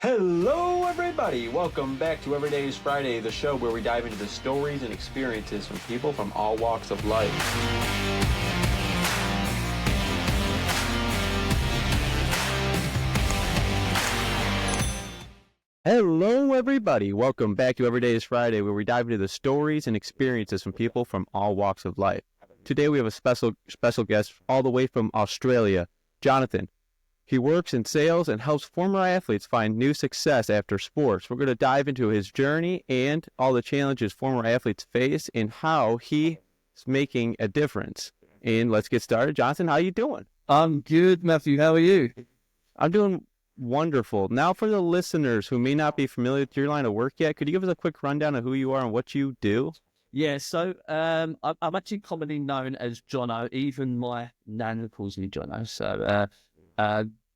Hello everybody! Welcome back to Every Day is Friday, the show where we dive into the stories and experiences from people from all walks of life. Hello everybody! Welcome back to Every Day is Friday, where we dive into the stories and experiences from people from all walks of life. Today we have a special guest all the way from Australia, Jonathan. He works in sales and helps former athletes find new success after sports. We're going to dive into his journey and all the challenges former athletes face and how he's making a difference. And let's get started. Jonathan, how you doing? I'm good, Matthew. How are you? I'm doing wonderful. Now, for the listeners who may not be familiar with your line of work yet, could you give us a quick rundown of who you are and what you do? Yeah, so I'm actually commonly known as Jono. Even my nan calls me Jono. So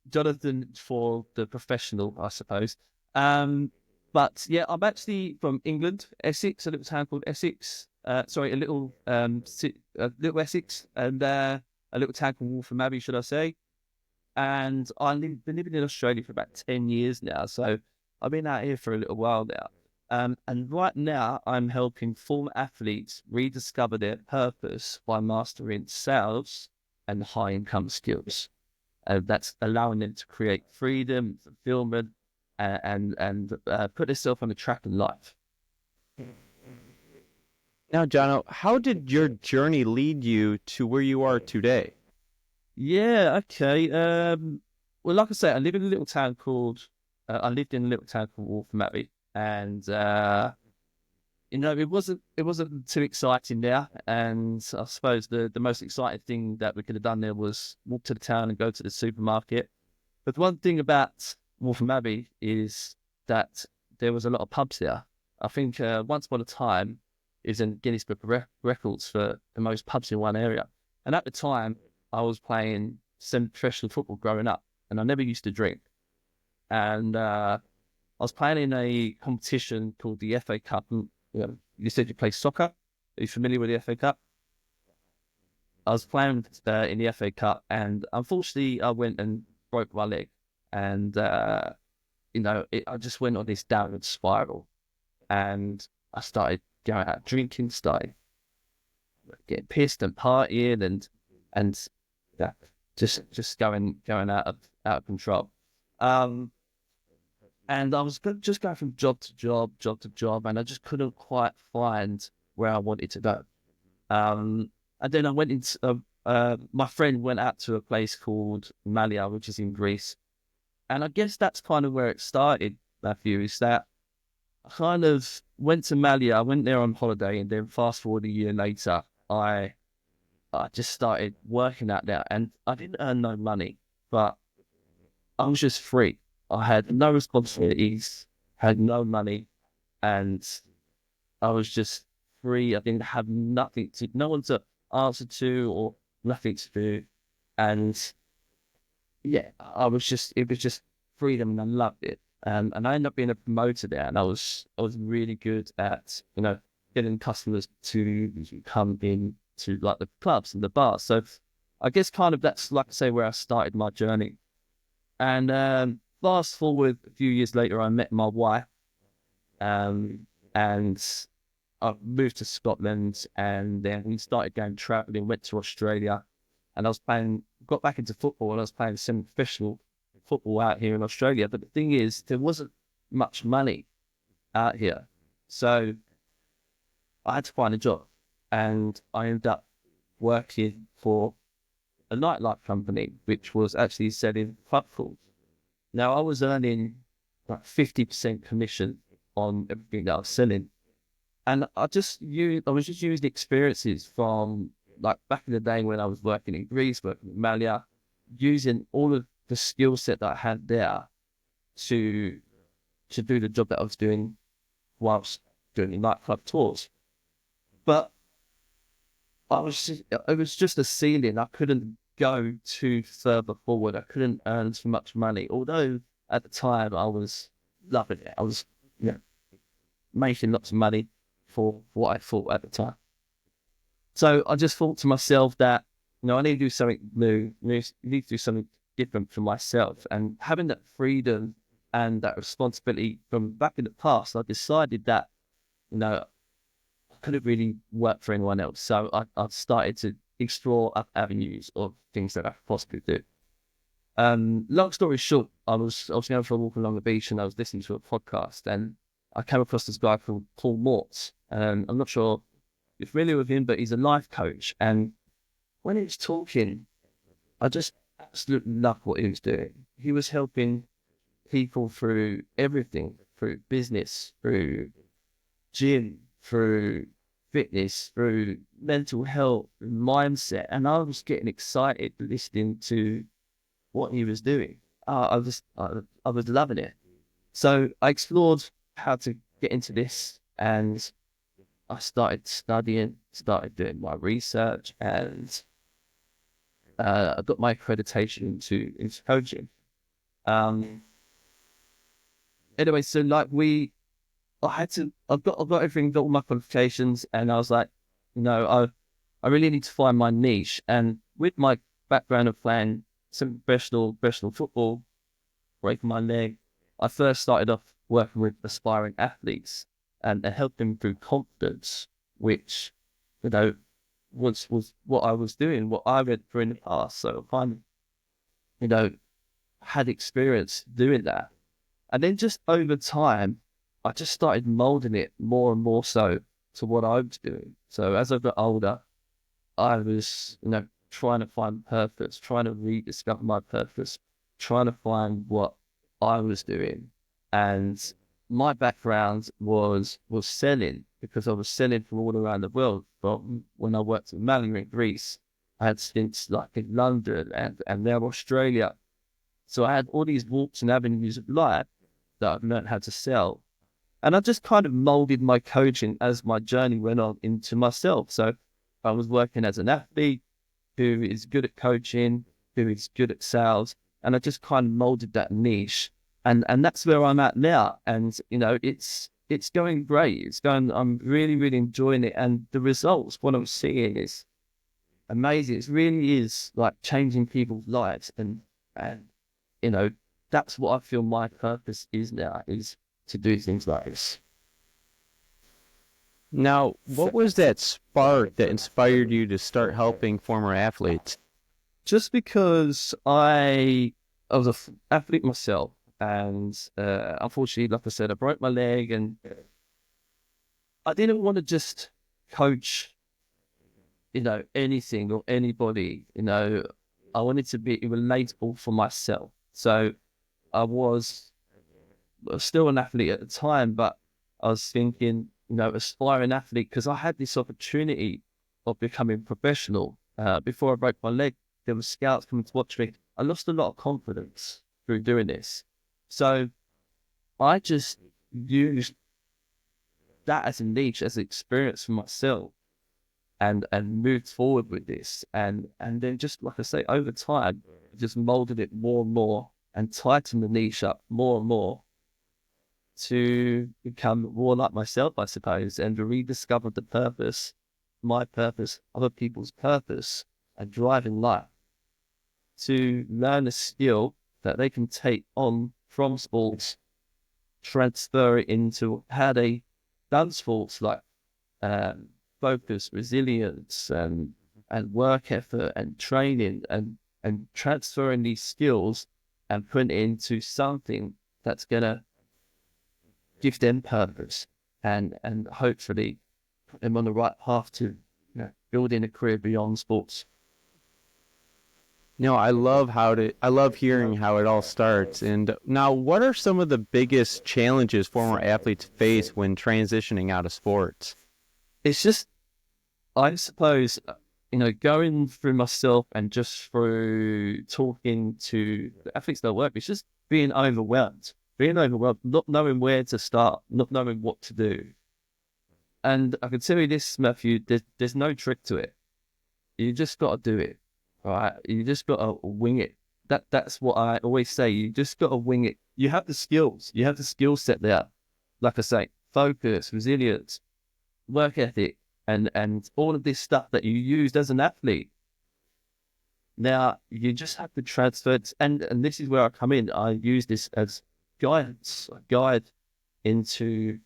Jonathan for the professional, I suppose. But yeah, I'm actually from England, Essex, a little town called Essex. A little Essex, and a little town called Waltham Abbey, should I say? And I've been living in Australia for about 10 years now. So I've been out here for a little while now. And right now, I'm helping former athletes rediscover their purpose by mastering sales and high income skills. That's allowing them to create freedom, fulfillment, and put themselves on a track in life. Now, Jono, how did your journey lead you to where you are today? Yeah, okay. Well, like I say, I lived in a little town called Waltham Abbey, and it wasn't too exciting there. And I suppose the most exciting thing that we could have done there was walk to the town and go to the supermarket. But one thing about Waltham Abbey is that there was a lot of pubs there. I think once upon a time is in Guinness Book of Records for the most pubs in one area. And at the time, I was playing semi-professional football growing up, and I never used to drink. And I was playing in a competition called the FA Cup. You said you play soccer. Are you familiar with the FA Cup? I was playing in the FA Cup, and unfortunately, I went and broke my leg. And, I just went on this downward spiral. And I started going out drinking, started getting pissed and partying, and yeah, just going out of control. And I was just going from job to job, and I just couldn't quite find where I wanted to go. And then I went into, my friend went out to a place called Malia, which is in Greece. And I guess that's kind of where it started, Matthew, is that I kind of went to Malia, I went there on holiday, and then fast forward a year later, I just started working out there, and I didn't earn no money, but I was just free. I had no responsibilities, had no money, and I was just free. I didn't have no one to answer to or nothing to do. And yeah, it was just freedom, and I loved it. And I ended up being a promoter there, and I was really good at, getting customers to come in to like the clubs and the bars. So I guess kind of that's, like I say, where I started my journey. And fast forward a few years later, I met my wife, and I moved to Scotland, and then we started going traveling, went to Australia, and got back into football, and I was playing semi-professional football out here in Australia. But the thing is, there wasn't much money out here. So I had to find a job, and I ended up working for a nightlife company, which was actually selling club calls. Now, I was earning like 50% commission on everything that I was selling. And I was just using experiences from like back in the day when I was working in Greece, working in Malia, using all of the skill set that I had there to do the job that I was doing whilst doing the nightclub tours. But it was just a ceiling. I couldn't go too further forward. I couldn't earn too much money. Although at the time I was loving it. I was, making lots of money for what I thought at the time. So I just thought to myself that, I need to do something new. I need to do something different for myself. And having that freedom and that responsibility from back in the past, I decided that, I couldn't really work for anyone else. So I started to explore avenues of things that I could possibly do. Long story short, I was going for a walk along the beach and I was listening to a podcast and I came across this guy called Paul Mortz. I'm not sure if you're familiar with him, but he's a life coach. And when he was talking, I just absolutely loved what he was doing. He was helping people through everything, through business, through gym, through fitness, through mental health, mindset. And I was getting excited listening to what he was doing. I was loving it. So I explored how to get into this, and I started studying, started doing my research, and I got my accreditation into coaching. Anyway, so I've got everything, got all my qualifications, and I was like, I really need to find my niche. And with my background of playing some professional football, breaking my leg, I first started off working with aspiring athletes and helping them through confidence, which, was what I was doing, what I went through in the past. So I kind of, had experience doing that. And then just over time, I just started molding it more and more so to what I was doing. So as I got older, I was, trying to find purpose, trying to rediscover my purpose, trying to find what I was doing. And my background was selling, because I was selling from all around the world. But when I worked in Matty in Greece, I had stints like in London and now Australia. So I had all these walks and avenues of life that I've learned how to sell. And I just kind of molded my coaching as my journey went on into myself. So I was working as an athlete who is good at coaching, who is good at sales. And I just kind of molded that niche. And that's where I'm at now. And, it's going great. I'm really, really enjoying it. And the results, what I'm seeing is amazing. It really is like changing people's lives. And that's what I feel my purpose is now, is to do things like this. Now, what was that spark that inspired you to start helping former athletes? Just because I was an athlete myself, and unfortunately, like I said, I broke my leg, and I didn't want to just coach, anything or anybody. I wanted to be relatable for myself. So I was still an athlete at the time, but I was thinking, aspiring athlete, because I had this opportunity of becoming professional. Before I broke my leg, there were scouts coming to watch me. I lost a lot of confidence through doing this. So I just used that as a niche, as an experience for myself, and moved forward with this. And then just, like I say, over time, just molded it more and more and tightened the niche up more and more to become more like myself, I suppose, and to rediscover the purpose, my purpose, other people's purpose, and drive in life, to learn a skill that they can take on from sports, transfer it into how they done sports, like focus, resilience, and work effort and training, and transferring these skills and putting it into something that's gonna give them purpose and hopefully put them on the right path to building a career beyond sports. I love hearing how it all starts. And now, what are some of the biggest challenges former athletes face when transitioning out of sports? It's just, I suppose, going through myself and just through talking to the athletes that I work with, it's just being overwhelmed, not knowing where to start, not knowing what to do. And I can tell you this, Matthew, there's no trick to it. You just got to do it, right? You just got to wing it. That's what I always say. You just got to wing it. You have the skills. You have the skill set there. Like I say, focus, resilience, work ethic, and all of this stuff that you used as an athlete. Now, you just have to transfer it. And this is where I come in. I use this as guidance, a guide into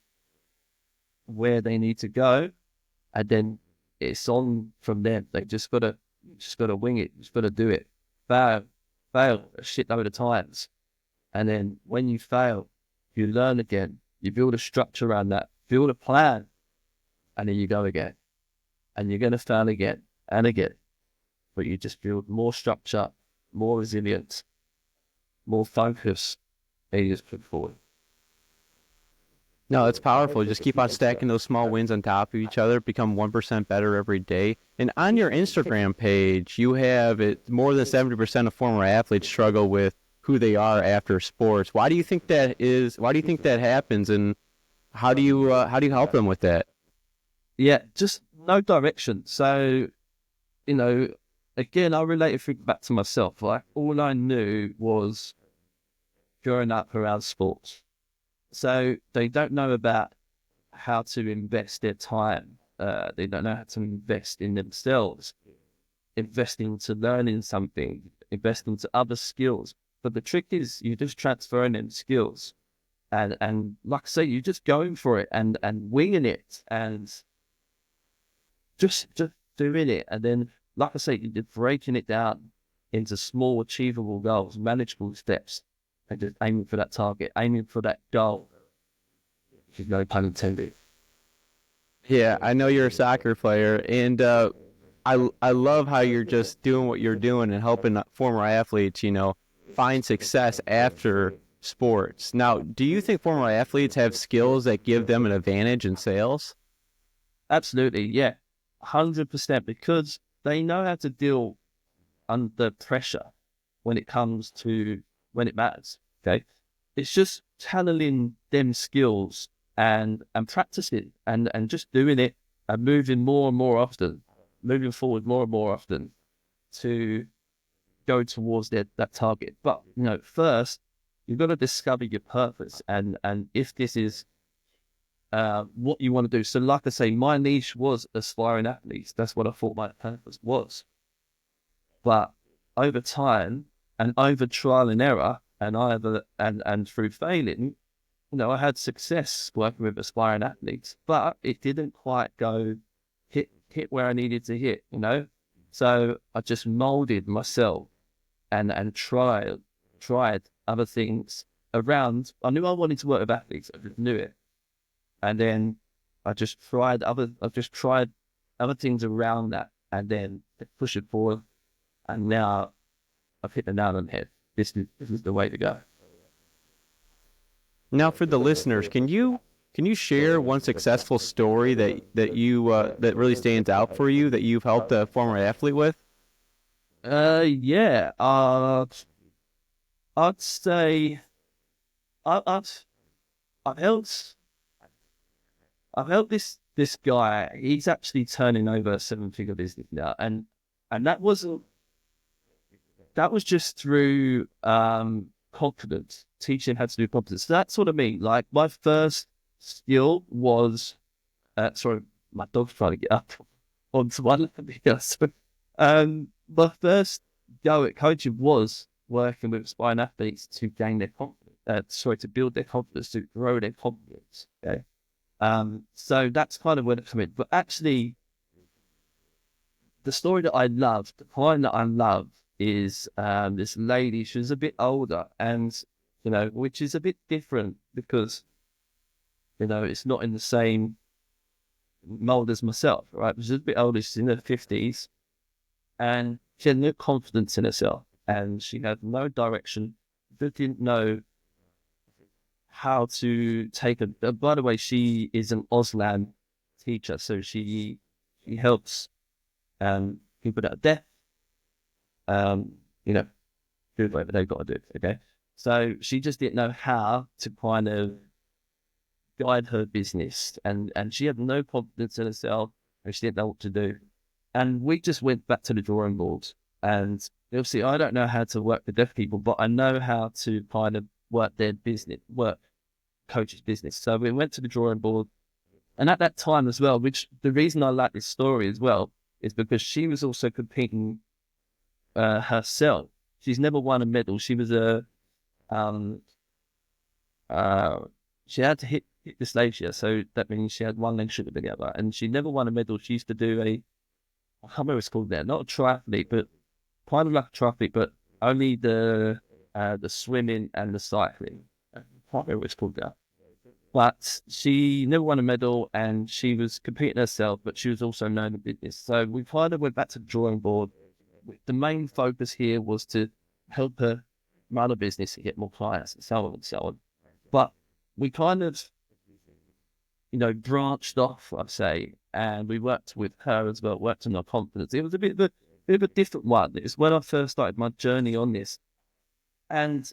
where they need to go, and then it's on from them. They just gotta wing it, just gotta do it. Fail a shitload of times, and then when you fail, you learn again. You build a structure around that, build a plan, and then you go again, and you're gonna fail again and again, but you just build more structure, more resilience, more focus, and you just put forward. No, it's powerful. Just keep on stacking those small wins on top of each other, become 1% better every day. And on your Instagram page, you have it more than 70% of former athletes struggle with who they are after sports. Why do you think that is? Why do you think that happens? And how do you help them with that? Yeah, just no direction. So, again, I relate it back to myself. Like, all I knew was growing up around sports. So they don't know about how to invest their time. They don't know how to invest in themselves, invest into learning something, invest into other skills. But the trick is you just transferring them skills. And like I say, you're just going for it and winging it and just doing it. And then, like I say, you're breaking it down into small, achievable goals, manageable steps, and just aiming for that target, aiming for that goal. No pun intended. Yeah, I know you're a soccer player, and I love how you're just doing what you're doing and helping former athletes, find success after sports. Now, do you think former athletes have skills that give them an advantage in sales? Absolutely, yeah, 100%, because they know how to deal under pressure when it matters. Okay, it's just channeling them skills and practicing and just doing it and moving more and more often, moving forward more and more often to go towards that target. But first you've got to discover your purpose and if this is what you want to do. So like I say, my niche was aspiring athletes. That's what I thought my purpose was. But over time and over trial and error and through failing, I had success working with aspiring athletes, but it didn't quite hit where I needed to hit, So I just molded myself and tried other things around. I knew I wanted to work with athletes. I just knew it. And then I just tried other things around that and then push it forward. And now I've hit the nail on the head. This is the way to go. Now, for the listeners, can you share one successful story that you that really stands out for you that you've helped a former athlete with? Yeah. I'd say I've helped this guy. He's actually turning over a 7-figure business now, and that was just through confidence, teaching how to do confidence. So that's what I mean. Like, my first skill was sorry, my dog's trying to get up onto one. My first go at coaching was working with aspiring athletes to gain their confidence. To build their confidence, to grow their confidence. Okay. So that's kind of where it came in. But actually, the story that I love, the client that I love, is this lady. She was a bit older, and which is a bit different because it's not in the same mold as myself, right? She's a bit older. She's in her 50s, and she had no confidence in herself, and she had no direction. She didn't know how to take a. By the way, she is an Auslan teacher, so she helps people that are deaf. Do whatever they've got to do. Okay, so she just didn't know how to kind of guide her business, and she had no confidence in herself, and she didn't know what to do. And we just went back to the drawing board. And obviously, I don't know how to work with deaf people, but I know how to kind of work coach's business. So we went to the drawing board, and at that time as well, which the reason I like this story as well is because she was also competing herself. She's never won a medal. She was uh, she had to hit dyslexia, so that means she had one leg shouldn't have been the other, and she never won a medal. She used to do I can't remember what it's called now, not a triathlete, but kind of like a triathlete, but only the swimming and the cycling. I can't remember what it's called now. But she never won a medal, and she was competing herself, but she was also known in business. So we kind of went back to the drawing board. The main focus here was to help her run a business and get more clients and so on and so on. But we kind of, branched off, I'd say, and we worked with her as well, worked on our confidence. It was a bit of a different one. It was when I first started my journey on this. And,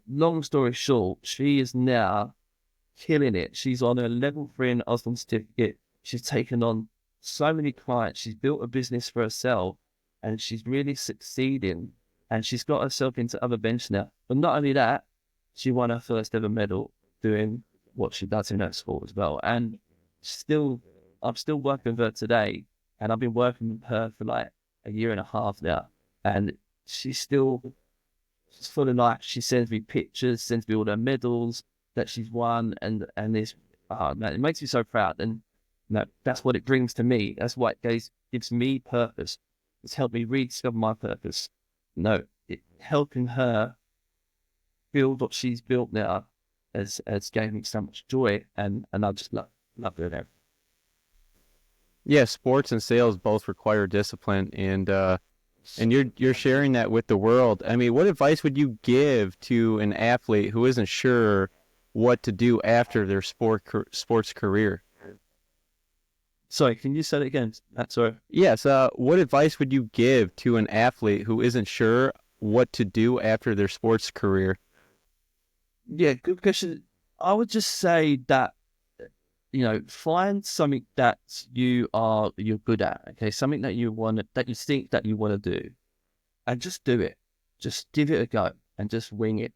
long story short, she is now killing it. She's on a level 3 in Osborne certificate. She's taken on so many clients. She's built a business for herself, and she's really succeeding. And she's got herself into other ventures now. But not only that, she won her first ever medal doing what she does in her sport as well. And I'm still working with her today, and I've been working with her for like a year and a half now. And she's full of life. She sends me pictures, sends me all her medals that she's won, and this, man, it makes me so proud. And that's what it brings to me. That's what it gives me purpose. It's helped me rediscover my purpose. Helping her build what she's built now has given me so much joy, and I just love doing it. Yeah, sports and sales both require discipline, and you're sharing that with the world. I mean, what advice would you give to an athlete who isn't sure what to do after their sports career? Sorry, can you say it again? Sorry. Yes. What advice would you give to an athlete who isn't sure what to do after their sports career? Yeah, good question. I would just say that, find something that you're good at. Okay, something that you think that you want to do, and just do it. Just give it a go and just wing it.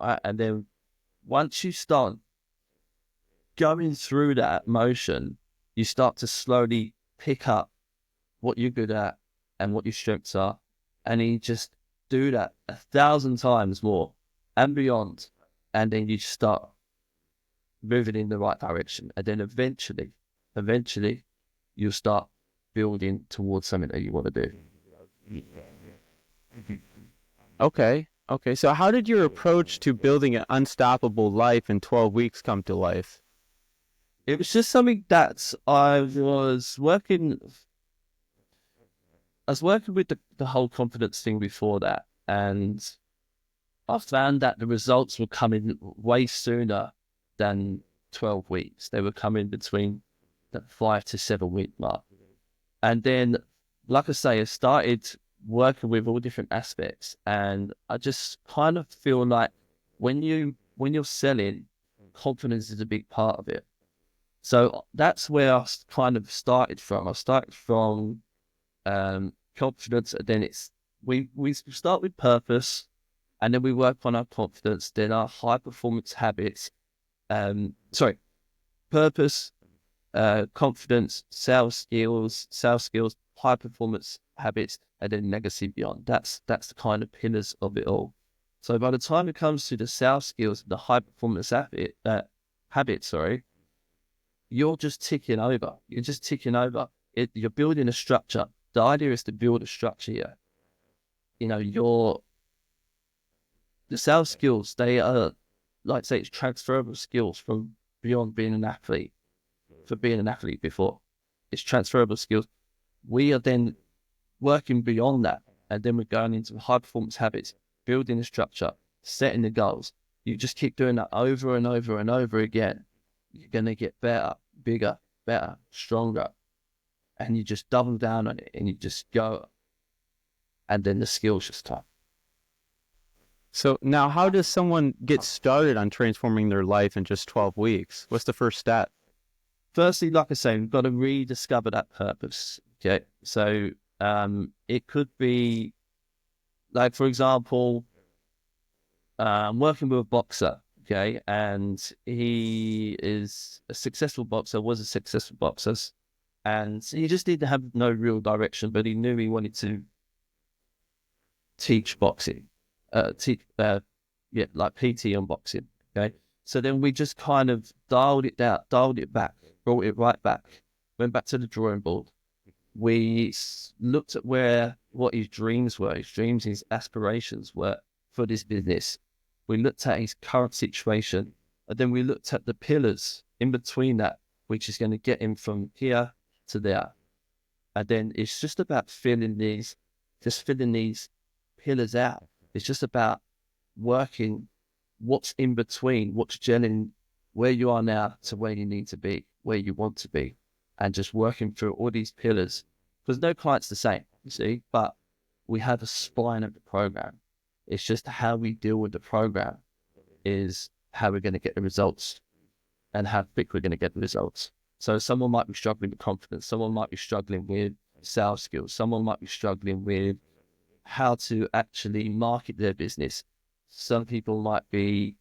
Right? And then once you start going through that motion, you start to slowly pick up what you're good at and what your strengths are, and you just do that 1,000 times more and beyond. And then you start moving in the right direction. And then eventually, you'll start building towards something that you want to do. Okay. So how did your approach to building an unstoppable life in 12 weeks come to life? It was just something that I was working with the whole confidence thing before that. And I found that the results were coming way sooner than 12 weeks. They were coming between the 5 to 7 week mark. And then, like I say, I started working with all different aspects. And I just kind of feel like when you're selling, confidence is a big part of it. So that's where I kind of started from. I started from confidence, and then we start with purpose. And then we work on our confidence, then our high performance habits. Purpose, confidence, sales skills, high performance habits, and then legacy beyond. That's the kind of pillars of it all. So by the time it comes to the sales skills, the high performance habits, you're just ticking over. You're building a structure. The idea is to build a structure here. The sales skills, they are, like say, it's transferable skills from beyond being an athlete. For being an athlete before, it's transferable skills. We are then working beyond that, and then we're going into high performance habits, building the structure, setting the goals. You just keep doing that over and over and over again. You're going to get better, bigger, better, stronger. And you just double down on it, and you just go. And then the skills just come. So now, how does someone get started on transforming their life in just 12 weeks? What's the first step? Firstly, like I say, we've got to rediscover that purpose. Okay. So it could be, like, for example, working with a boxer. Okay. And he is a successful boxer, was a successful boxer. And he just didn't have no real direction, but he knew he wanted to teach boxing. Like PT on boxing. Okay. So then we just kind of dialed it down, dialed it back, brought it right back, went back to the drawing board. We looked at what his dreams were, his aspirations were for this business. We looked at his current situation, and then we looked at the pillars in between that, which is going to get him from here to there. And then it's just about filling these pillars out. It's just about working what's in between, what's gelling where you are now to where you need to be, where you want to be, and just working through all these pillars. Because no client's the same, you see, but we have a spine of the program. It's just how we deal with the program is how we're going to get the results and how quick we're going to get the results. So someone might be struggling with confidence. Someone might be struggling with sales skills. Someone might be struggling with how to actually market their business. Some people might be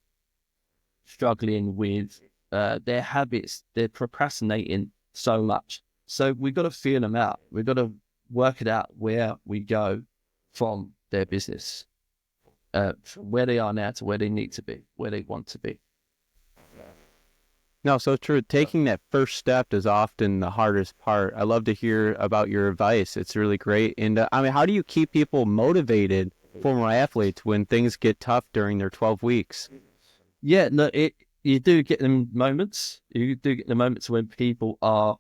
struggling with their habits. They're procrastinating so much. So we've got to feel them out. We've got to work it out where we go from their business, from where they are now to where they need to be, where they want to be. No, so true. Taking that first step is often the hardest part. I love to hear about your advice. It's really great. And I mean, how do you keep people motivated, former athletes, when things get tough during their 12 weeks? Yeah, no, you do get them moments. You do get the moments when people are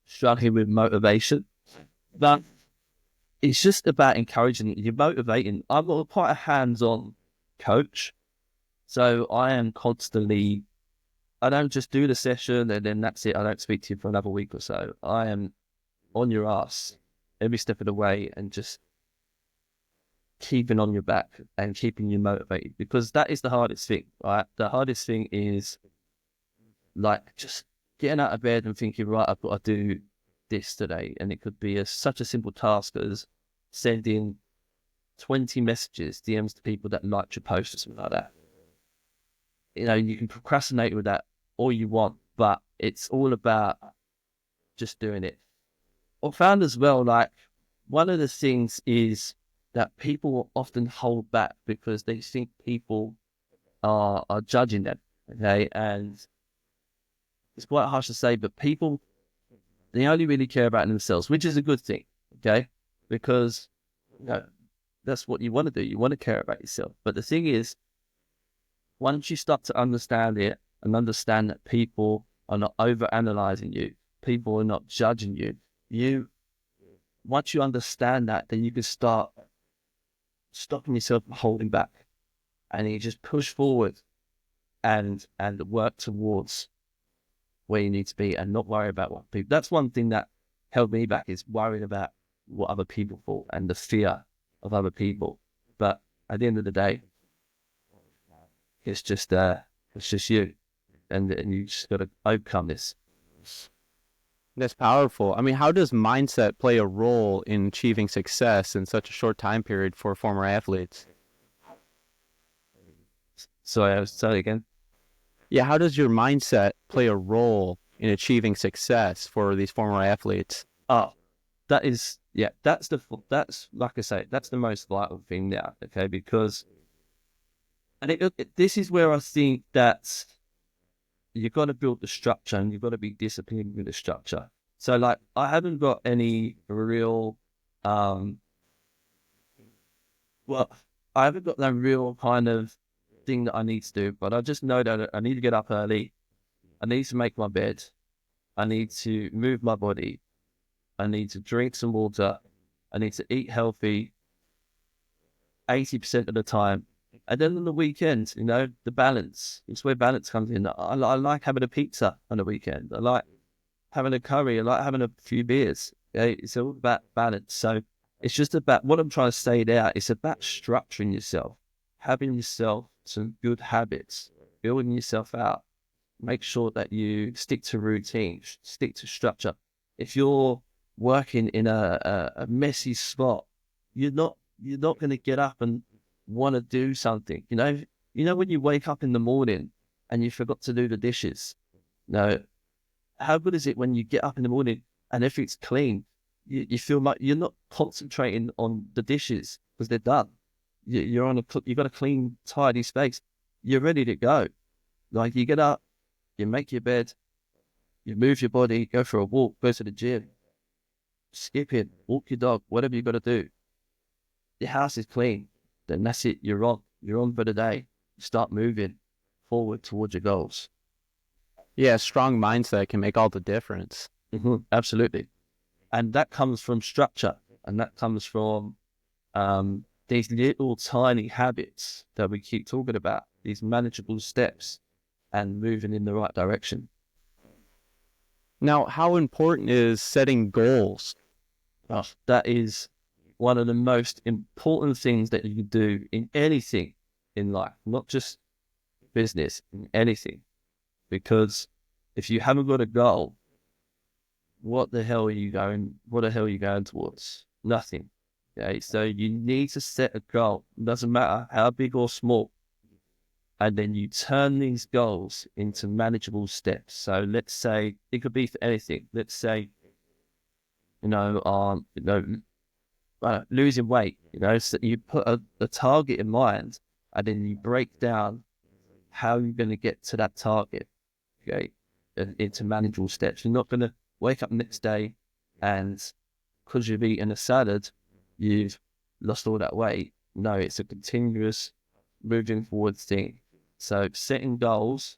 struggling with motivation. But it's just about encouraging. You're motivating. I'm quite a hands-on coach. So I am constantly, I don't just do the session and then that's it. I don't speak to you for another week or so. I am on your ass every step of the way and just keeping on your back and keeping you motivated, because that is the hardest thing, right? The hardest thing is like just getting out of bed and thinking, right, I've got to do this today. And it could be such a simple task as sending 20 messages, DMs to people that liked your post or something like that. You know, you can procrastinate with that all you want, but it's all about just doing it. I found as well, like, one of the things is that people often hold back because they think people are judging them, okay? And it's quite harsh to say, but people, they only really care about themselves, which is a good thing, okay? Because, you know, that's what you want to do. You want to care about yourself. But the thing is, once you start to understand it and understand that people are not over-analyzing you, people are not judging you, once you understand that, then you can start stopping yourself from holding back. And you just push forward and work towards where you need to be and not worry about what people... That's one thing that held me back, is worrying about what other people thought and the fear of other people. But at the end of the day, it's just you, and you just got to overcome this. That's powerful. I mean, how does mindset play a role in achieving success in such a short time period for former athletes? Sorry, I was saying again. Yeah, how does your mindset play a role in achieving success for these former athletes? Oh, that's like I say, that's the most vital thing now, okay? Because, and this is where I think that you've got to build the structure and you've got to be disciplined with the structure. So, like, I haven't got any real, I haven't got that real kind of thing that I need to do, but I just know that I need to get up early. I need to make my bed. I need to move my body. I need to drink some water. I need to eat healthy 80% of the time. And then on the weekend, you know, the balance. It's where balance comes in. I like having a pizza on the weekend. I like having a curry. I like having a few beers. Okay? It's all about balance. So it's just about, what I'm trying to say there, it's about structuring yourself, having yourself some good habits, building yourself out. Make sure that you stick to routine, stick to structure. If you're working in a messy spot, you're not going to get up and want to do something. You know when you wake up in the morning and you forgot to do the dishes. No, how good is it when you get up in the morning and everything's clean? You feel like you're not concentrating on the dishes because they're done. You've got a clean, tidy space. You're ready to go. Like you get up, you make your bed, you move your body, go for a walk, go to the gym, skip it, walk your dog, whatever you got to do. Your house is clean, then that's it. You're on. You're on for the day. Start moving forward towards your goals. Yeah, a strong mindset can make all the difference. Absolutely. And that comes from structure, and that comes from these little tiny habits that we keep talking about, these manageable steps and moving in the right direction. Now, how important is setting goals? Oh, that is one of the most important things that you can do in anything in life, not just business, in anything. Because if you haven't got a goal, what the hell are you going towards? Nothing. Okay, so you need to set a goal. It doesn't matter how big or small. And then you turn these goals into manageable steps. So let's say it could be for anything. Let's say, losing weight. So you put a target in mind, and then you break down how you're going to get to that target. Okay, into manageable steps. You're not going to wake up the next day and because you've eaten a salad, you've lost all that weight. No, it's a continuous moving forward thing. So setting goals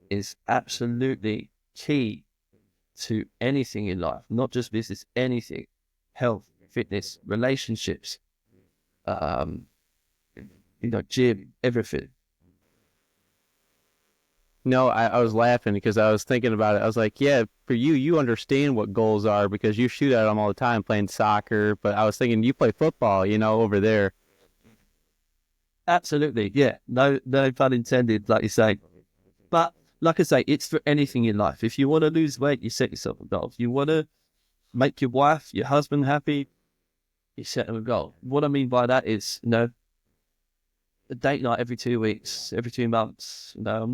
is absolutely key to anything in life, not just business, anything, health, fitness, relationships, gym, everything. No, I was laughing because I was thinking about it. I was like, yeah, for you, you understand what goals are because you shoot at them all the time playing soccer. But I was thinking you play football, over there. Absolutely, yeah. No pun intended, like you say. But like I say, it's for anything in life. If you want to lose weight, you set yourself a goal. If you want to make your wife, your husband happy, you set them a goal. What I mean by that is, a date night every 2 weeks, every 2 months. I'm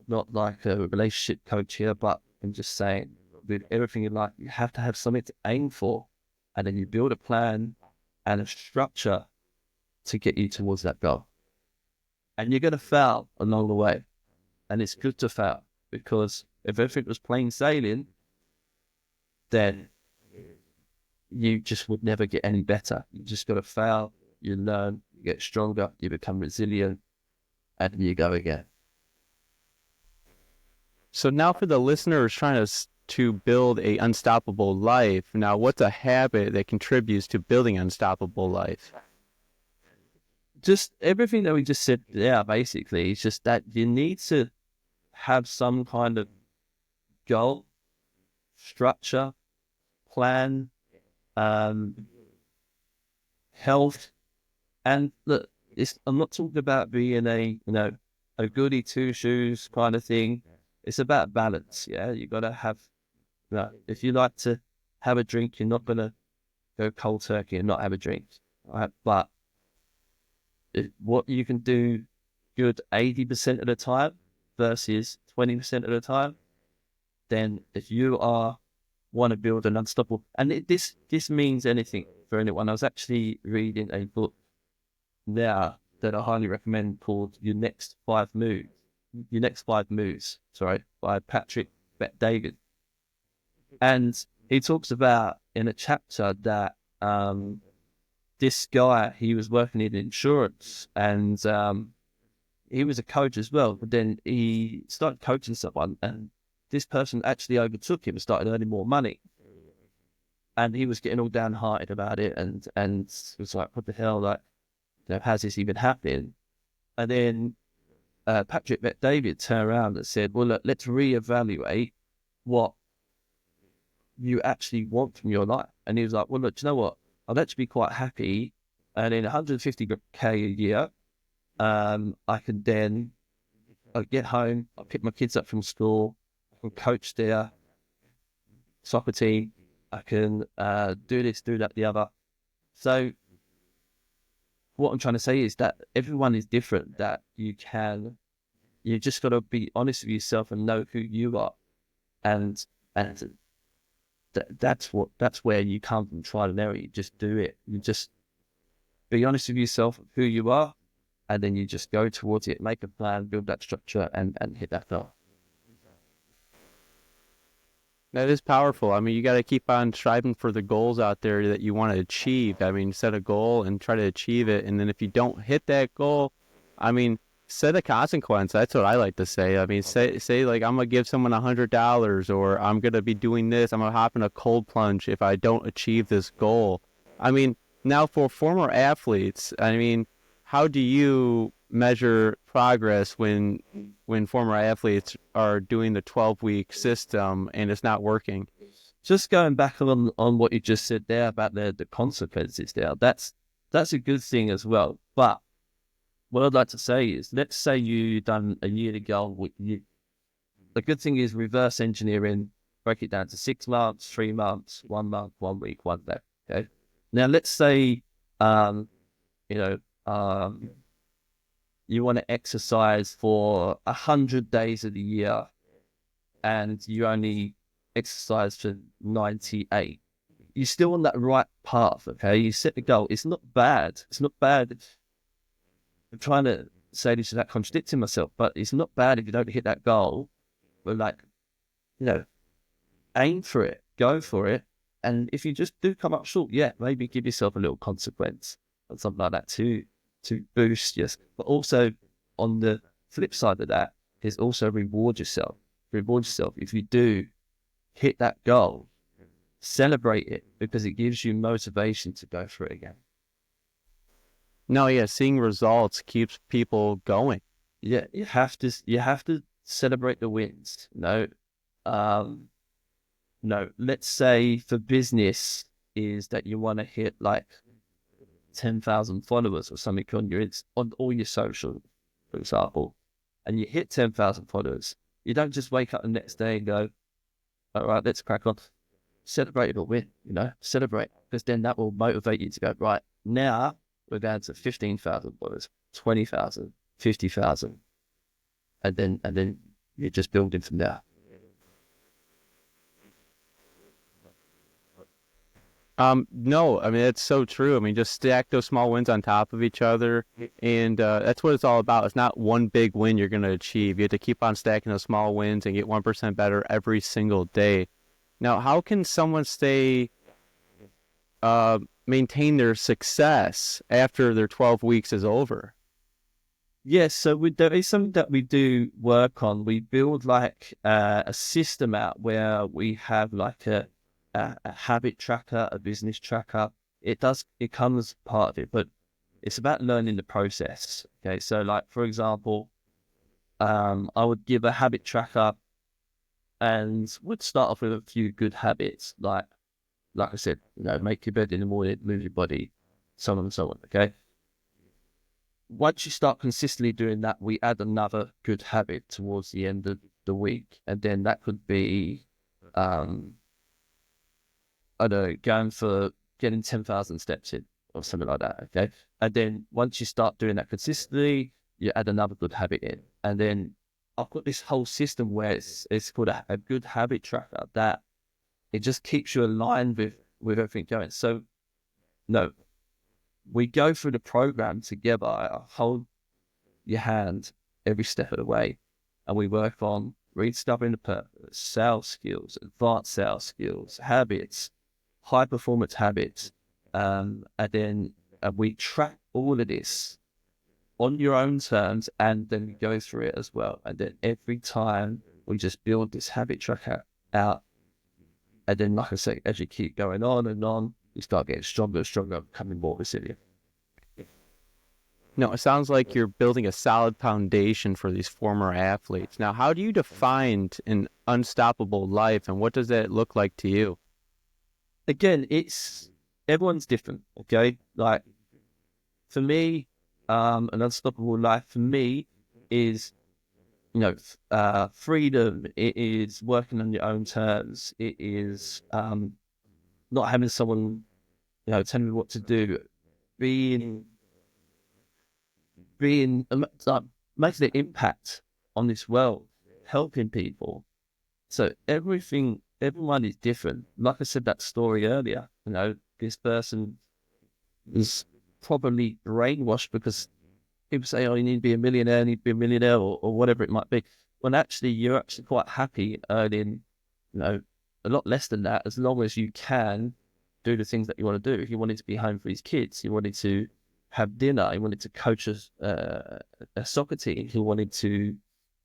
not like a relationship coach here, but I'm just saying with everything in life, you have to have something to aim for. And then you build a plan and a structure to get you towards that goal. And you're going to fail along the way. And it's good to fail because if everything was plain sailing, then you just would never get any better. You just got to fail, you learn, you get stronger, you become resilient, and you go again. So now for the listeners trying to build a unstoppable life, now what's a habit that contributes to building an unstoppable life? Just everything that we just said there, basically, it's just that you need to have some kind of goal, structure, plan, health, and look, I'm not talking about being a goody two shoes kind of thing. It's about balance. Yeah, you got to have. If you like to have a drink, you're not gonna go cold turkey and not have a drink, right? But what you can do good 80% of the time versus 20% of the time, then if you want to build an unstoppable, and this means anything for anyone. I was actually reading a book now that I highly recommend called Your Next 5 Moves, by Patrick Bet-David. And he talks about in a chapter that this guy, he was working in insurance and he was a coach as well, but then he started coaching someone and this person actually overtook him and started earning more money. And he was getting all downhearted about it and was like, what the hell, like, how's this even happening? And then Patrick Bet-David turned around and said, well, look, let's reevaluate what you actually want from your life. And he was like, well, look, do you know what? I'd actually be quite happy. And in 150K a year, I can then I'll get home, I'll pick my kids up from school, I can coach their soccer team, I can do this, do that, the other. So what I'm trying to say is that everyone is different, that you just got to be honest with yourself and know who you are. And that's where you come from trial and error. You just do it. You just be honest with yourself, who you are, and then you just go towards it, make a plan, build that structure, and hit that goal. That is powerful. I mean, you got to keep on striving for the goals out there that you want to achieve. I mean, set a goal and try to achieve it. And then if you don't hit that goal, I mean, set a consequence. That's what I like to say. I mean, say like, I'm going to give someone $100, or I'm going to be doing this. I'm going to hop in a cold plunge if I don't achieve this goal. I mean, now for former athletes, I mean, how do you measure progress when former athletes are doing the 12-week system and it's not working? Just going back on what you just said there about the consequences there, that's a good thing as well. But what I'd like to say is, let's say you done a yearly goal. The good thing is reverse engineering, break it down to 6 months, 3 months, 1 month, 1 week, 1 day. Okay. Now let's say, you want to exercise for 100 days of the year, and you only exercise for 98. You're still on that right path, okay? You set the goal. It's not bad. It's not bad. I'm trying to say this without contradicting myself, but it's not bad if you don't hit that goal. But like, aim for it, go for it. And if you just do come up short, yeah, maybe give yourself a little consequence or something like that to boost, yes. But also on the flip side of that is also reward yourself. Reward yourself. If you do hit that goal, celebrate it, because it gives you motivation to go for it again. No, yeah, seeing results keeps people going. Yeah, you have to celebrate the wins. No, let's say for business is that you want to hit like 10,000 followers or something on all your social, for example, and you hit 10,000 followers. You don't just wake up the next day and go, all right, let's crack on. Celebrate your win, celebrate, because then that will motivate you to go, right, now we're down to 15,000 followers, 20,000, 50,000. And then you're just building from there. No, I mean, it's so true. I mean, just stack those small wins on top of each other. And that's what it's all about. It's not one big win you're going to achieve. You have to keep on stacking those small wins and get 1% better every single day. Now, how can someone maintain their success after their 12 weeks is over? Yes, so there is something that we do work on. We build like a system out where we have like a habit tracker, a business tracker. It comes part of it, but it's about learning the process. Okay, so like for example, I would give a habit tracker and would start off with a few good habits, like I said, make your bed in the morning, move your body, so on and so on. Okay. Once you start consistently doing that, we add another good habit towards the end of the week, and then that could be, I don't know, going for getting 10,000 steps in or something like that. Okay. And then once you start doing that consistently, you add another good habit in. And then I've got this whole system where it's called a good habit tracker that it just keeps you aligned with everything going. So, no, we go through the program together. I hold your hand every step of the way, and we work on rediscovering the purpose, sales skills, advanced sales skills, habits, high performance habits, and then we track all of this on your own terms, and then we go through it as well. And then every time we just build this habit tracker out, and then, like I say, as you keep going on and on, you start getting stronger and stronger, becoming more resilient. No, it sounds like you're building a solid foundation for these former athletes. Now, how do you define an unstoppable life, and what does that look like to you? Again, everyone's different, okay? Like, for me, an unstoppable life for me is, freedom. It is working on your own terms. It is not having someone, telling me what to do. Being making an impact on this world, helping people. So everyone is different. Like I said, that story earlier, this person is probably brainwashed because people say, oh, you need to be a millionaire, or whatever it might be. When actually you're actually quite happy earning, a lot less than that, as long as you can do the things that you want to do. If you wanted to be home for his kids, you wanted to have dinner, he wanted to coach a soccer team, he wanted to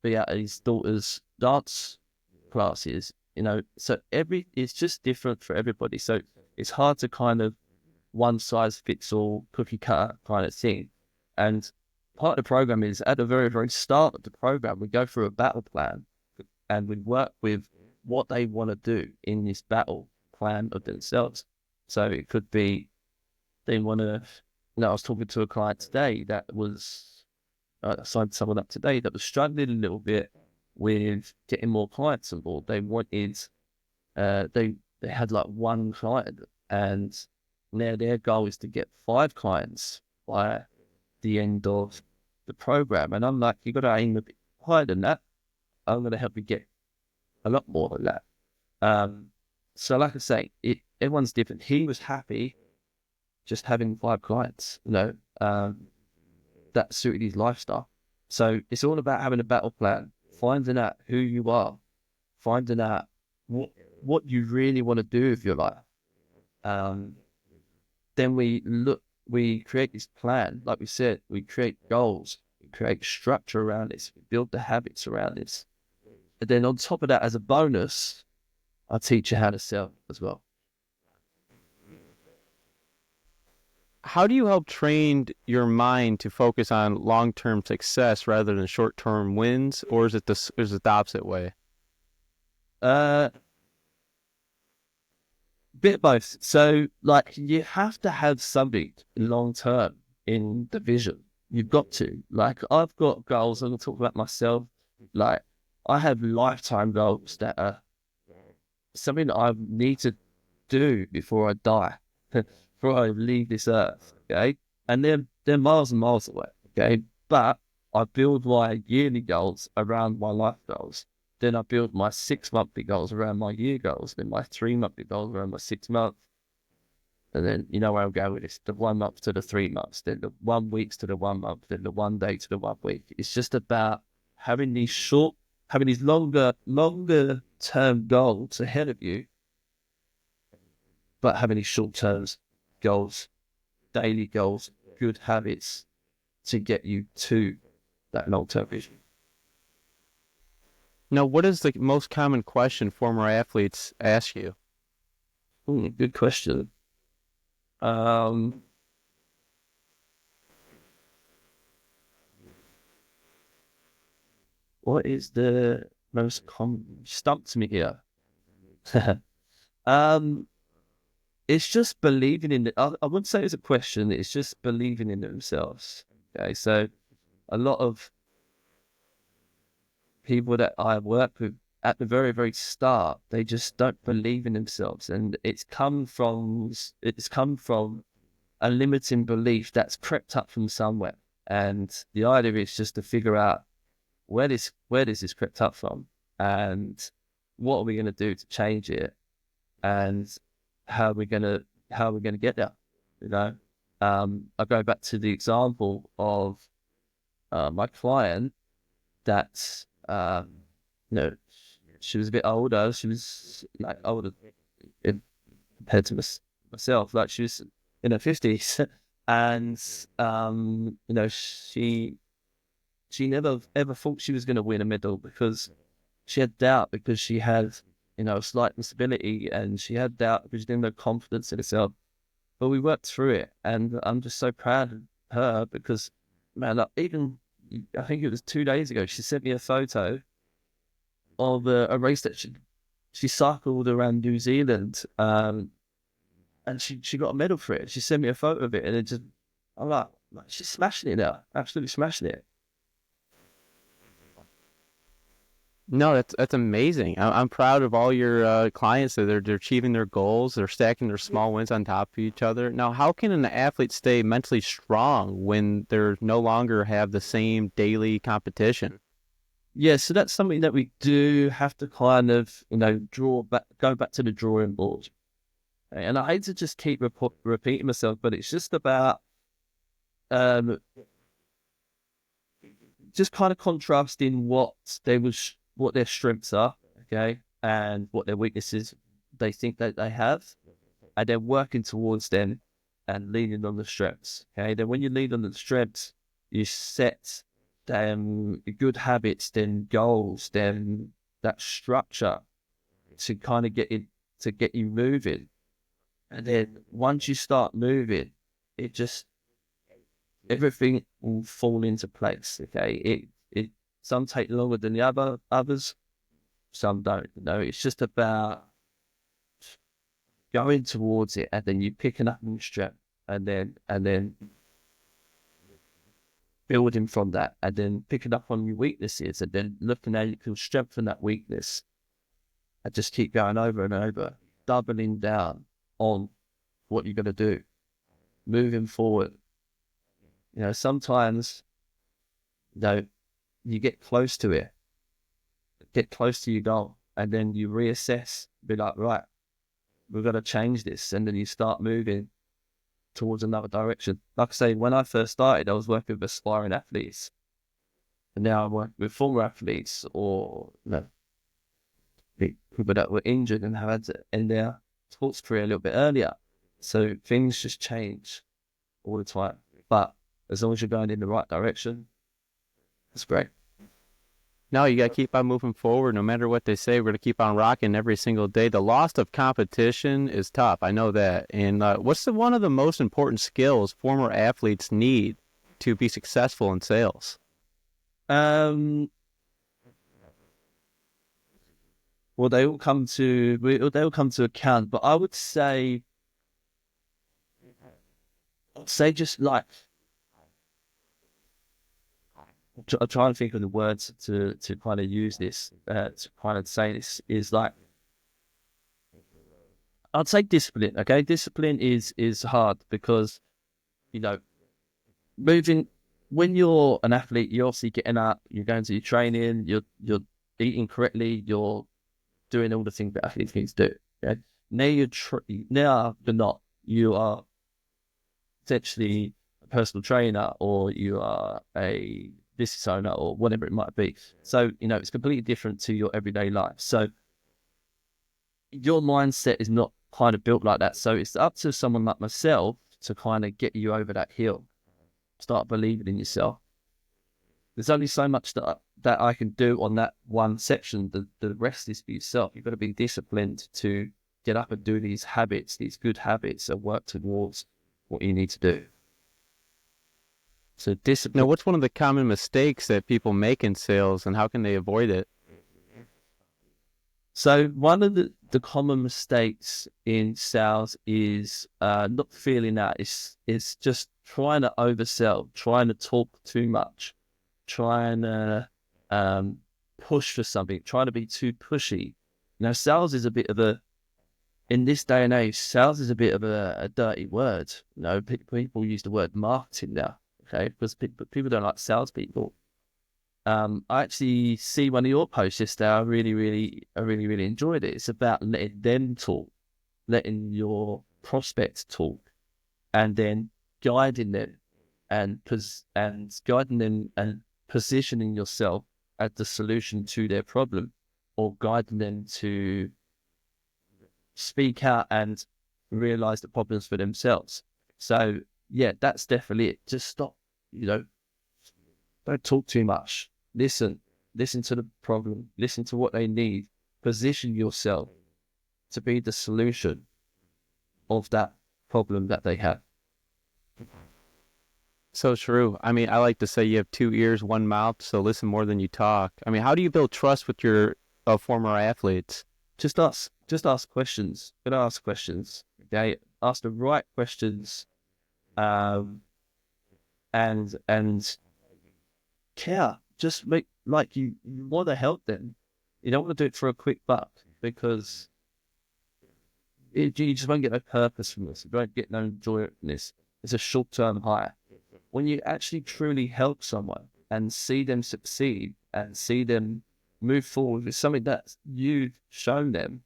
be at his daughter's dance classes, so it's just different for everybody. So it's hard to kind of one size fits all cookie cutter kind of thing. And part of the program is at the very, very start of the program, we go through a battle plan and we work with what they want to do in this battle plan of themselves. So it could be they want to, I was talking to a client today that was, I signed someone up today that was struggling a little bit with getting more clients on board. They wanted, they had like one client, and now their goal is to get 5 clients by the end of the program. And I'm like, you got to aim a bit higher than that. I'm going to help you get a lot more than that. So like I say, everyone's different. He was happy just having 5 clients, that suited his lifestyle. So it's all about having a battle plan, finding out who you are, finding out what you really want to do with your life. Then we create this plan. Like we said, we create goals, we create structure around this, we build the habits around this. And then on top of that, as a bonus, I teach you how to sell as well. How do you help train your mind to focus on long-term success rather than short-term wins, or is it the opposite way? Bit of both. So, like, you have to have something long-term in the vision. You've got to. Like, I've got goals. I'm going to talk about myself. Like, I have lifetime goals that are something that I need to do before I die, before I leave this earth, okay? And they're miles and miles away, okay? But I build my yearly goals around my life goals. Then I build my 6-monthly goals around my year goals, then my 3-monthly goals around my 6 months. And then, where I'll go with this, the 1 month to the 3 months, then the 1 weeks to the 1 month, then the 1 day to the 1 week. It's just about having these longer term goals ahead of you, but having these short term goals, daily goals, good habits to get you to that long term vision. Now, what is the most common question former athletes ask you? Good question. What is the most common? Stumped me here. It's just believing in it. I wouldn't say it's a question. It's just believing in themselves. Okay, so a lot of people that I work with at the very, very start, they just don't believe in themselves, and it's come from a limiting belief that's crept up from somewhere. And the idea is just to figure out where does this crept up from, and what are we going to do to change it, and how are we going to get there? I go back to the example of my client that she was a bit older. She was like older compared to myself. Like, she was in her 50s, and she never ever thought she was going to win a medal, because she had doubt, because she had a slight disability, and she had doubt because she didn't have confidence in herself. But we worked through it, and I'm just so proud of her, because, man, like, even I think it was 2 days ago, she sent me a photo of a race that she cycled around New Zealand, and she got a medal for it. She sent me a photo of it, and I'm like, she's smashing it now, absolutely smashing it. No, that's amazing. I'm proud of all your clients that they're achieving their goals. They're stacking their small wins on top of each other. Now, how can an athlete stay mentally strong when they're no longer have the same daily competition? Yeah, so that's something that we do have to kind of, go back to the drawing board. And I hate to just keep repeating myself, but it's just about just kind of contrasting what their strengths are, okay, and what their weaknesses they think that they have, and then working towards them and leaning on the strengths. Okay, then when you lean on the strengths, you set them good habits, then goals, then that structure to kind of get you moving. And then once you start moving, it just everything will fall into place. Okay, it some take longer than the others, some don't. It's just about going towards it, and then you picking up new strength, and then building from that, and then picking up on your weaknesses, and then looking how you can strengthen that weakness, and just keep going over and over, doubling down on what you're going to do, moving forward. Sometimes, you get close to it, get close to your goal, and then you reassess, be like, right, we've got to change this, and then you start moving towards another direction. Like I say, when I first started, I was working with aspiring athletes, and now I'm working with former athletes, or people that were injured and have had to end their sports career a little bit earlier. So things just change all the time. But as long as you're going in the right direction, it's great. No, you got to keep on moving forward. No matter what they say, we're going to keep on rocking every single day. The loss of competition is tough. I know that. And what's one of the most important skills former athletes need to be successful in sales? Well, they all come to account, but I would say just like, I'm trying to think of the words to kind of use this, to kind of say this, is like, I'd say discipline. Okay, discipline is hard because, moving, when you're an athlete, you're obviously getting up, you're going to your training, you're eating correctly, you're doing all the things that athletes need to do. Okay? Now you're not. You are essentially a personal trainer, or you are a business owner, or whatever it might be. So, it's completely different to your everyday life. So your mindset is not kind of built like that. So it's up to someone like myself to kind of get you over that hill. Start believing in yourself. There's only so much that I can do on that one section. The rest is for yourself. You've got to be disciplined to get up and do these habits, these good habits, and work towards what you need to do. So discipline. Now, what's one of the common mistakes that people make in sales, and how can they avoid it? So one of the common mistakes in sales is not feeling that. It's just trying to oversell, trying to talk too much, trying to push for something, trying to be too pushy. Sales is a bit of in this day and age, sales is a bit of a dirty word. People use the word marketing now, okay? Because people don't like salespeople. I actually see one of your posts yesterday. I really enjoyed it. It's about letting them talk, letting your prospects talk, and then guiding them and guiding them and positioning yourself as the solution to their problem, or guiding them to speak out and realize the problems for themselves. So yeah, that's definitely it. Just stop, don't talk too much. Listen to the problem, listen to what they need, position yourself to be the solution of that problem that they have. So true. I mean, I like to say you have 2 ears, 1 mouth, so listen more than you talk. I mean, how do you build trust with your former athletes? Just ask questions. Gotta ask questions. Okay, ask the right questions, and care. Just make like you want to help them. You don't want to do it for a quick buck, because you just won't get no purpose from this. You won't get no joy from this. It's a short-term high. When you actually truly help someone and see them succeed and see them move forward with something that you've shown them,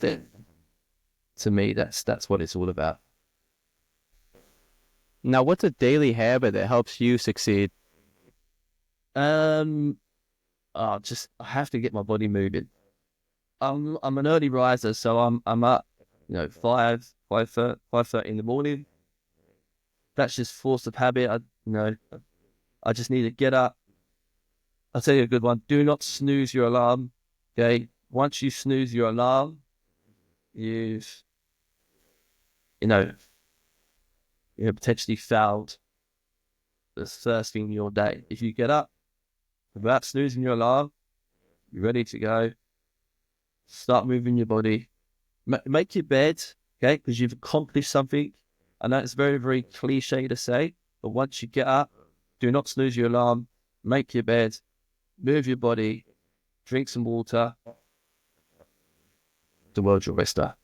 then to me, that's what it's all about. Now, what's a daily habit that helps you succeed? I have to get my body moving. I'm an early riser, so I'm up, 5:30 in the morning. That's just force of habit. I just need to get up. I'll tell you a good one. Do not snooze your alarm. Okay. Once you snooze your alarm, you've, you know, you've potentially failed the first thing in your day. If you get up without snoozing your alarm, you're ready to go. Start moving your body. Make your bed, okay, because you've accomplished something. I know it's very, very cliche to say, but once you get up, do not snooze your alarm. Make your bed, move your body, drink some water. The world's your oyster.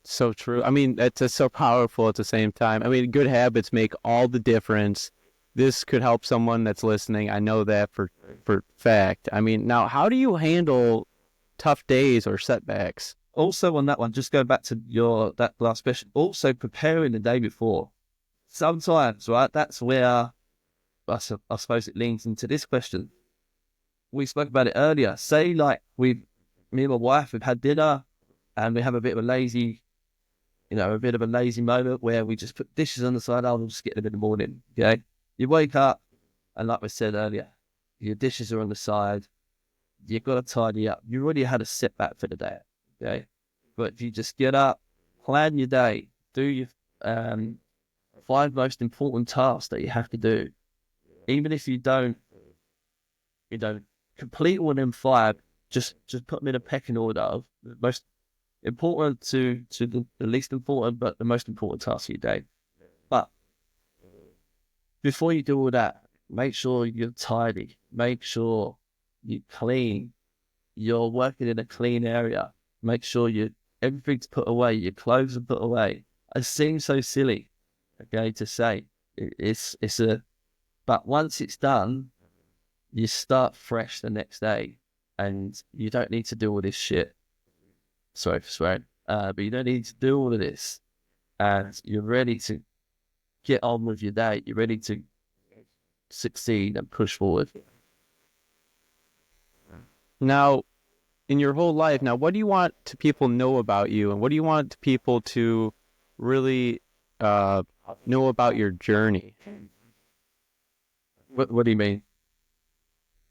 So true. I mean, it's just so powerful at the same time. I mean, good habits make all the difference. This could help someone that's listening. I know that for fact. I mean, now, how do you handle tough days or setbacks? Also on that one, just go back to that last question. Also preparing the day before. Sometimes, right, that's where I suppose it leans into this question. We spoke about it earlier. Say like me and my wife have had dinner and we have a bit of a lazy moment where we just put dishes on the side. We'll just get them in the morning. Okay. You wake up and like we said earlier, your dishes are on the side. You've got to tidy up. You already had a setback for the day. Okay. But if you just get up, plan your day, do your 5 most important tasks that you have to do. Even if you don't complete all of them 5, just put them in a pecking order of the most important to the least important, but the most important task of your day. But before you do all that, make sure you're tidy. Make sure you clean. You're working in a clean area. Make sure everything's put away. Your clothes are put away. It seems so silly, okay, to say. But once it's done, you start fresh the next day, and you don't need to do all this shit. Sorry for swearing, but you don't need to do all of this, and you're ready to get on with your day. You're ready to succeed and push forward. Now, in your whole life, what do you want people know about you, and what do you want people to really know about your journey? What do you mean?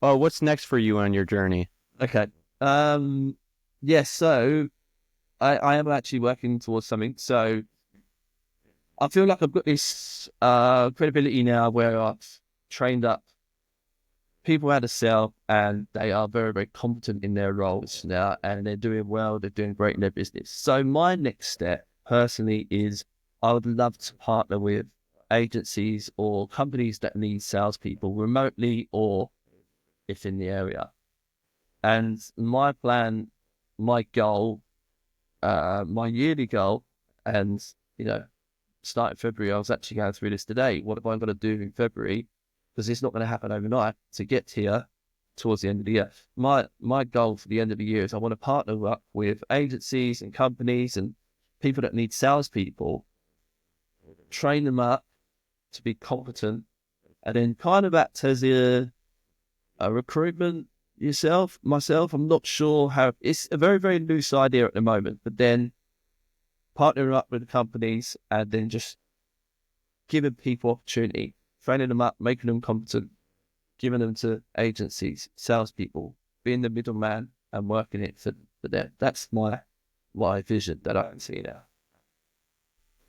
Oh, what's next for you on your journey? Okay. Yes. So I am actually working towards something. So I feel like I've got this credibility now where I've trained up people how to sell, and they are very, very competent in their roles now, and they're doing well. They're doing great in their business. So my next step personally is I would love to partner with agencies or companies that need salespeople remotely or if in the area. And my plan, my goal, my yearly goal, and starting February, I was actually going through this today. What am I going to do in February? Because it's not going to happen overnight to get here towards the end of the year. My goal for the end of the year is I want to partner up with agencies and companies and people that need salespeople, train them up to be competent, and then kind of act as a recruitment myself. I'm not sure how. It's a very, very loose idea at the moment, but then partnering up with the companies and then just giving people opportunity, training them up, making them competent, giving them to agencies, salespeople, being the middleman and working it for them. That's my vision that I can see now.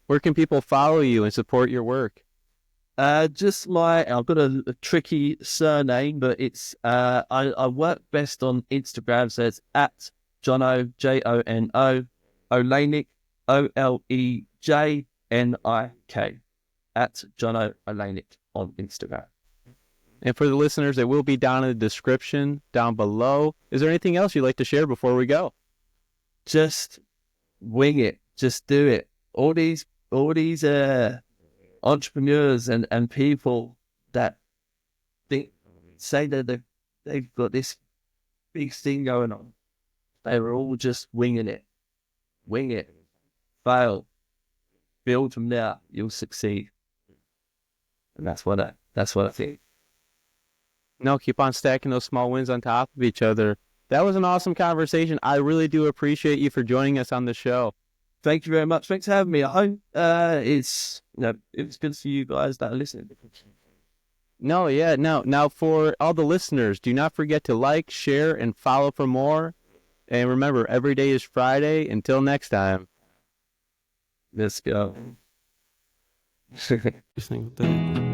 Where can people follow you and support your work? I've got a tricky surname, but it's I work best on Instagram, so it's at Jono, Jono, Olejnik, Olejnik, at Jono Olejnik on Instagram. And for the listeners, it will be down in the description down below. Is there anything else you'd like to share before we go? Just wing it. Just do it. All these entrepreneurs and people that say that they've got this big thing going on, they were all just winging it. Wing it. Fail. Build from there. You'll succeed. And that's what I think. No, keep on stacking those small wins on top of each other. That was an awesome conversation. I really do appreciate you for joining us on the show. Thank you very much. Thanks for having me. I hope it's good for you guys that are listening. No, yeah, no. Now for all the listeners, do not forget to like, share, and follow for more. And remember, every day is Friday. Until next time. Let's go. This thing.